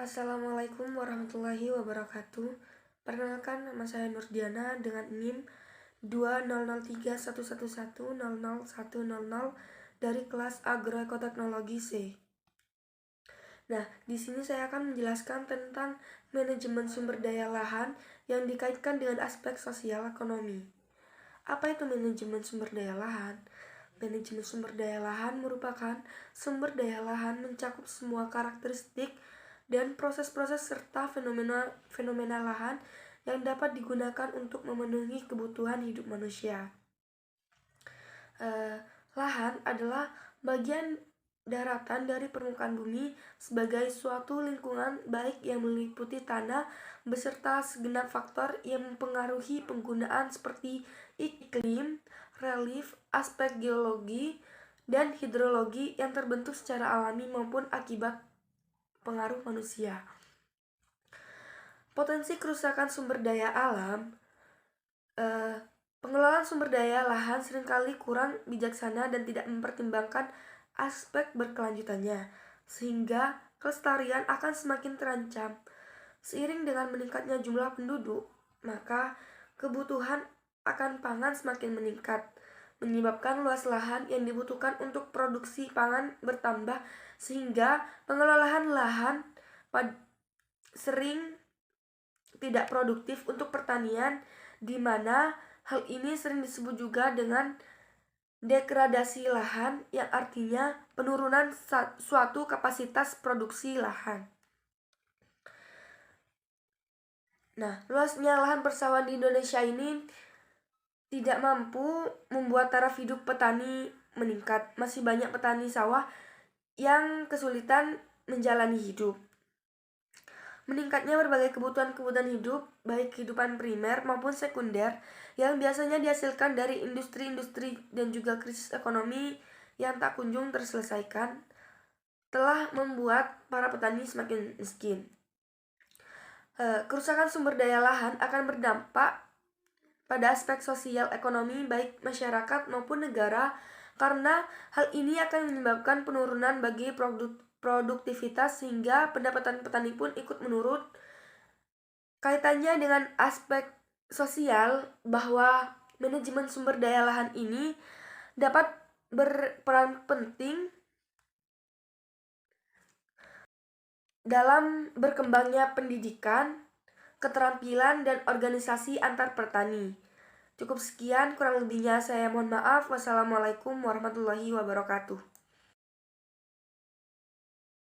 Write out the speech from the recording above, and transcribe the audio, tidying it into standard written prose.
Assalamualaikum warahmatullahi wabarakatuh. Perkenalkan, nama saya Nurdiana dengan NIM 2003111000100 dari kelas Agroekoteknologi C. Nah, di sini saya akan menjelaskan tentang manajemen sumber daya lahan yang dikaitkan dengan aspek sosial ekonomi. Apa itu manajemen sumber daya lahan? Manajemen sumber daya lahan merupakan sumber daya lahan mencakup semua karakteristik dan proses-proses serta fenomena lahan yang dapat digunakan untuk memenuhi kebutuhan hidup manusia. Lahan adalah bagian daratan dari permukaan bumi sebagai suatu lingkungan baik yang meliputi tanah beserta segenap faktor yang mempengaruhi penggunaan seperti iklim, relief, aspek geologi, dan hidrologi yang terbentuk secara alami maupun akibat pengaruh manusia. Potensi kerusakan sumber daya alam. Pengelolaan sumber daya lahan seringkali kurang bijaksana dan tidak mempertimbangkan aspek berkelanjutannya, sehingga kelestarian akan semakin terancam. Seiring dengan meningkatnya jumlah penduduk, maka kebutuhan akan pangan semakin meningkat, menyebabkan luas lahan yang dibutuhkan untuk produksi pangan bertambah, sehingga pengelolaan lahan sering tidak produktif untuk pertanian, di mana hal ini sering disebut juga dengan degradasi lahan, yang artinya penurunan suatu kapasitas produksi lahan. Nah, luasnya lahan persawahan di Indonesia ini tidak mampu membuat taraf hidup petani meningkat. Masih banyak petani sawah yang kesulitan menjalani hidup. Meningkatnya berbagai kebutuhan hidup, baik kehidupan primer maupun sekunder, yang biasanya dihasilkan dari industri-industri dan juga krisis ekonomi yang tak kunjung terselesaikan, telah membuat para petani semakin miskin. Kerusakan sumber daya lahan akan berdampak pada aspek sosial ekonomi baik masyarakat maupun negara, karena hal ini akan menyebabkan penurunan bagi produktivitas sehingga pendapatan petani pun ikut menurun. Kaitannya dengan aspek sosial, bahwa manajemen sumber daya lahan ini dapat berperan penting dalam berkembangnya pendidikan, keterampilan, dan organisasi antar petani. Cukup sekian, kurang lebihnya saya mohon maaf. Wassalamualaikum warahmatullahi wabarakatuh.